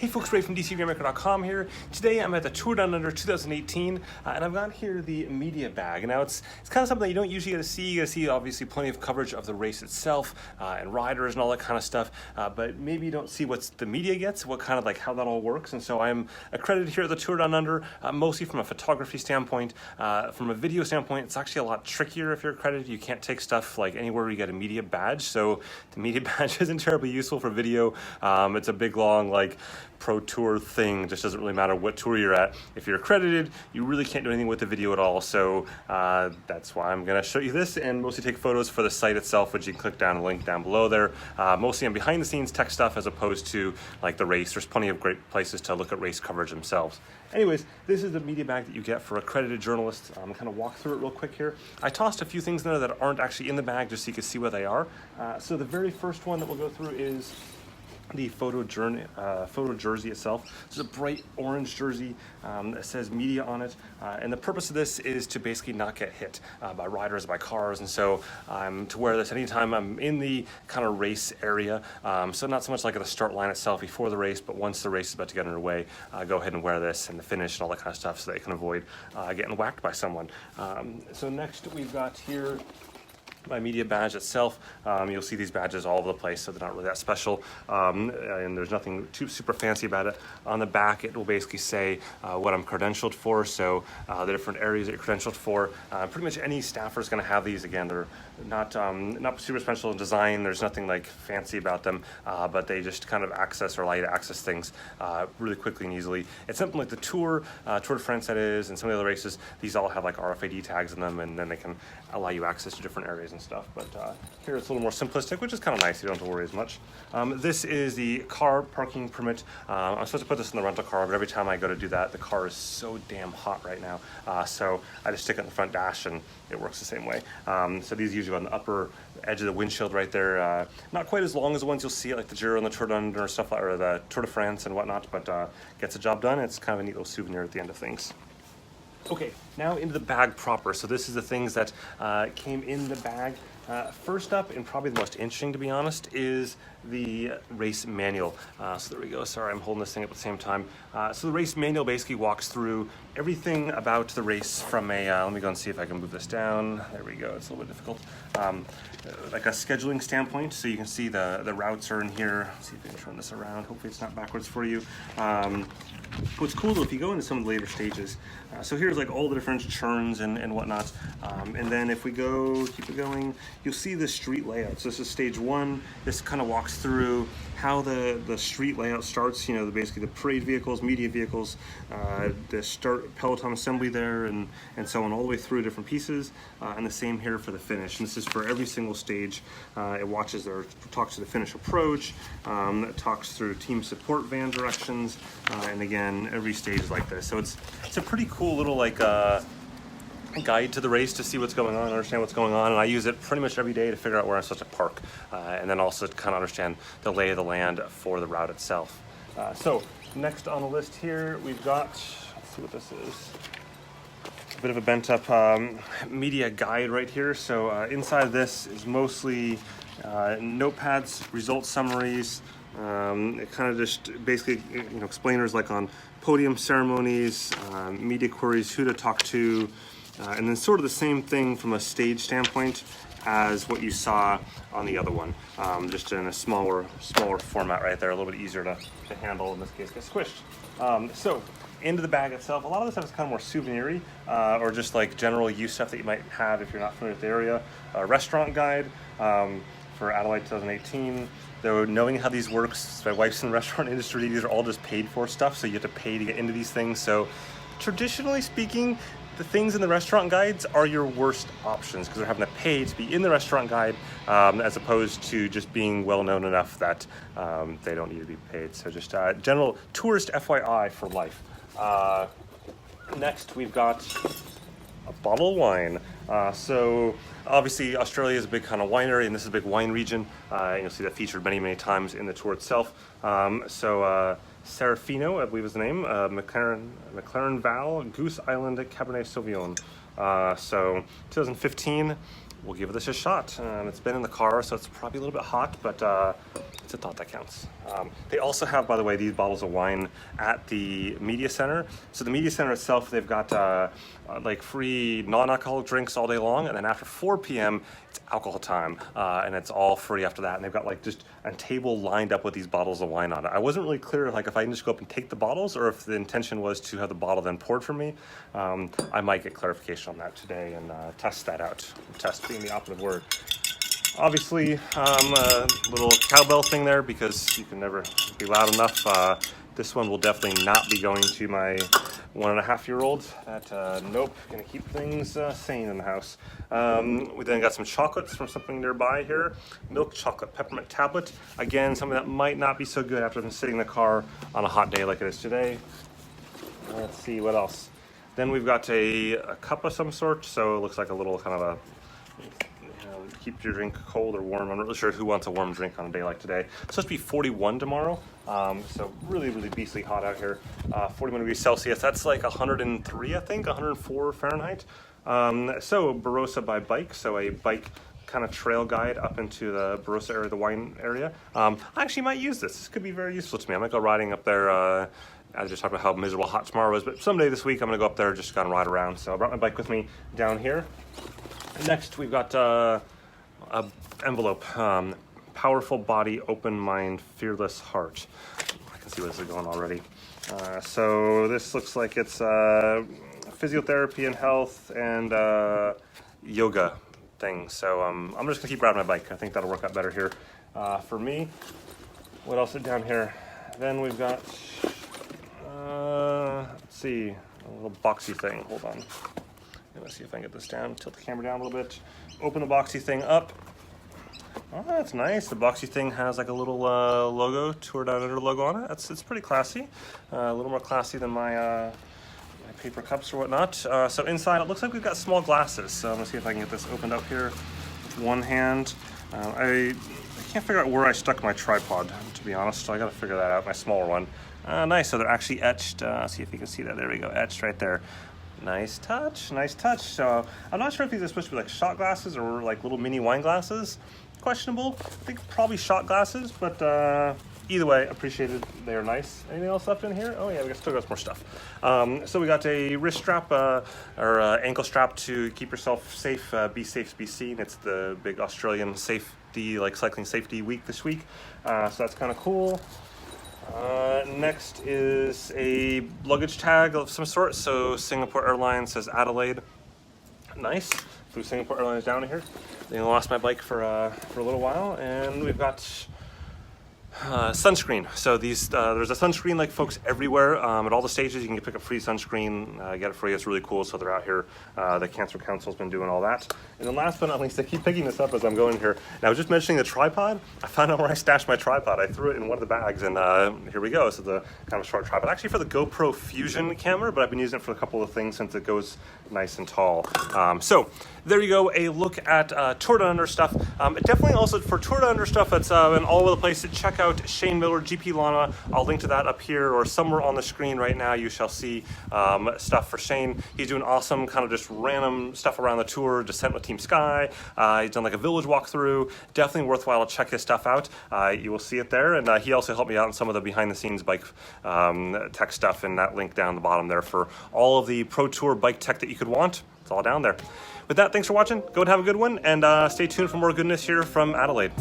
Hey folks, Ray from Rainmaker.com here. Today I'm at the Tour Down Under 2018, and I've got here the media bag. Now it's kind of something that you don't usually get to see. You get to see obviously plenty of coverage of the race itself and riders and all that kind of stuff, but maybe you don't see what the media gets, what kind of like how that all works. And so I'm accredited here at the Tour Down Under, mostly from a photography standpoint. From a video standpoint, it's actually a lot trickier if you're accredited. You can't take stuff like anywhere where you get a media badge, so the media badge isn't terribly useful for video. It's a big long like pro tour thing. It just doesn't really matter what tour you're at. If you're accredited, you really can't do anything with the video at all. So that's why I'm going to show you this and mostly take photos for the site itself, which you can click down the link down below there. Mostly on behind the scenes tech stuff as opposed to like the race. There's plenty of great places to look at race coverage themselves. Anyways, this is the media bag that you get for accredited journalists. I'm kind of walk through it real quick here. I tossed a few things in there that aren't actually in the bag just so you can see what they are. So the very first one that we'll go through is the photo jersey itself. This is a bright orange jersey that says media on it, and the purpose of this is to basically not get hit by riders, by cars, and so I'm to wear this anytime I'm in the kind of race area. So not so much like at the start line itself before the race, but once the race is about to get underway, go ahead and wear this and the finish and all that kind of stuff so that you can avoid getting whacked by someone. So next we've got here my media badge itself. You'll see these badges all over the place, so they're not really that special, and there's nothing too super fancy about it. On the back, it will basically say what I'm credentialed for, so the different areas that you're credentialed for. Pretty much any staffer is going to have these. Again, they're not super special in design. There's nothing like fancy about them, but they just kind of access or allow you to access things really quickly and easily. It's something like the Tour de France, that is, and some of the other races. These all have like RFID tags in them, and then they can allow you access to different areas and stuff. But here it's a little more simplistic, which is kind of nice. You don't have to worry as much. This is the car parking permit. I'm supposed to put this in the rental car, but every time I go to do that, the car is so damn hot right now. So I just stick it in the front dash and it works the same way. So these usually on the upper edge of the windshield right there. Not quite as long as the ones you'll see at like the Giro and the Tour Down Under stuff, or the Tour de France and whatnot, but gets the job done. It's kind of a neat little souvenir at the end of things. Okay, now into the bag proper. So this is the things that came in the bag. First up, and probably the most interesting to be honest, is the race manual. So there we go. Sorry, I'm holding this thing up at the same time. So the race manual basically walks through everything about the race from a, let me go and see if I can move this down. There we go. It's a little bit difficult. Like a scheduling standpoint. So you can see the routes are in here. Let's see if I can turn this around. Hopefully it's not backwards for you. What's cool though, if you go into some of the later stages, so here's like all the different churns and whatnot, and then if we go, keep it going, you'll see the street layout. So this is stage one. This kind of walks through how the street layout starts, you know, basically the parade vehicles, media vehicles, the start peloton assembly there, and so on, all the way through different pieces, and the same here for the finish. And this is for every single stage. It talks to the finish approach, it talks through team support van directions, and again, every stage is like this. So it's a pretty cool little like guide to the race to see what's going on, understand what's going on, and I use it pretty much every day to figure out where I'm supposed to park, and then also to kind of understand the lay of the land for the route itself. So next on the list here, we've got, let's see what this is, a bit of a bent up media guide right here. So inside this is mostly notepads, result summaries, it kind of just basically, you know, explainers like on podium ceremonies, media queries, who to talk to, and then sort of the same thing from a stage standpoint as what you saw on the other one, just in a smaller format right there, a little bit easier to handle, in this case get squished. So into the bag itself, a lot of this stuff is kind of more souvenir-y, or just like general use stuff that you might have if you're not familiar with the area. A restaurant guide for Adelaide 2018. Though knowing how these works, my wife's in the restaurant industry, these are all just paid for stuff, so you have to pay to get into these things. So traditionally speaking, the things in the restaurant guides are your worst options because they're having to pay to be in the restaurant guide, as opposed to just being well known enough that they don't need to be paid. So just general tourist FYI for life. Next we've got a bottle of wine. So obviously Australia is a big kind of winery, and this is a big wine region. You'll see that featured many times in the tour itself. Serafino, I believe is the name, McLaren Val Goose Island Cabernet Sauvignon. So 2015, we'll give this a shot. It's been in the car, so it's probably a little bit hot, but it's a thought that counts. They also have, by the way, these bottles of wine at the media center. So the media center itself, they've got like free non-alcoholic drinks all day long, and then after 4 p.m. it's alcohol time, and it's all free after that. And they've got like just a table lined up with these bottles of wine on it. I wasn't really clear like if I can just go up and take the bottles, or if the intention was to have the bottle then poured for me. I might get clarification on that today and test that out. Test being the operative word. Obviously, a little cowbell thing there because you can never be loud enough. This one will definitely not be going to my 1.5-year-old. Nope, gonna keep things sane in the house. We then got some chocolates from something nearby here. Milk chocolate peppermint tablet. Again, something that might not be so good after I've been sitting in the car on a hot day like it is today. Let's see what else. Then we've got a cup of some sort, so it looks like a little kind of a, keep your drink cold or warm. I'm not really sure who wants a warm drink on a day like today. It's supposed to be 41 tomorrow, so really, really beastly hot out here. 41 degrees Celsius, that's like 103, I think, 104 Fahrenheit. So Barossa by bike, so a bike kind of trail guide up into the Barossa area, the wine area. I actually might use this. This could be very useful to me. I might go riding up there. I just talked about how miserable hot tomorrow is, but someday this week I'm gonna go up there just kind of ride around. So I brought my bike with me down here. Next, we've got a envelope. Powerful body, open mind, fearless heart. I can see where this is going already. So this looks like it's physiotherapy and health and yoga thing. So I'm just gonna keep riding my bike. I think that'll work out better here for me. What else is down here? Then we've got, let's see, a little boxy thing. Hold on. Let's see if I can get this down. Tilt the camera down a little bit. Open the boxy thing up. Oh, that's nice. The boxy thing has like a little logo, Tour Down Under logo on it. It's pretty classy. A little more classy than my paper cups or whatnot. So inside it looks like we've got small glasses. So I'm gonna see if I can get this opened up here with one hand. I can't figure out where I stuck my tripod, to be honest. So I gotta figure that out, my smaller one. Nice, so they're actually etched. See if you can see that. There we go, etched right there. Nice touch, nice touch. So I'm not sure if these are supposed to be like shot glasses or like little mini wine glasses. Questionable. I think probably shot glasses, but either way, appreciated. They are nice. Anything else left in here? Oh yeah, we still got some more stuff. So we got a wrist strap or ankle strap to keep yourself safe. Be safe, be seen. It's the big Australian safety, like cycling safety week this week. So that's kind of cool. Next is a luggage tag of some sort. So Singapore Airlines says Adelaide. Nice. Flew Singapore Airlines down here. Then I lost my bike for a little while, and we've got sunscreen. So these there's a sunscreen like folks everywhere at all the stages. You can pick up free sunscreen, get it free. It's really cool. So they're out here. The Cancer Council's been doing all that. And then last but not least, I keep picking this up as I'm going here. And I was just mentioning the tripod. I found out where I stashed my tripod. I threw it in one of the bags, and here we go. So the kind of short tripod, actually for the GoPro Fusion camera, but I've been using it for a couple of things since it goes nice and tall. So there you go, a look at Tour Down Under stuff. Definitely also for Tour Down Under stuff that's been all over the place. Check out Shane Miller, GP Llama. I'll link to that up here or somewhere on the screen right now. You shall see stuff for Shane. He's doing awesome kind of just random stuff around the tour, Descent with Team Sky. He's done like a village walkthrough. Definitely worthwhile to check his stuff out. You will see it there. And he also helped me out in some of the behind the scenes bike tech stuff, and that link down the bottom there for all of the Pro Tour bike tech that you could want. It's all down there. With that, thanks for watching. Go and have a good one, and stay tuned for more goodness here from Adelaide.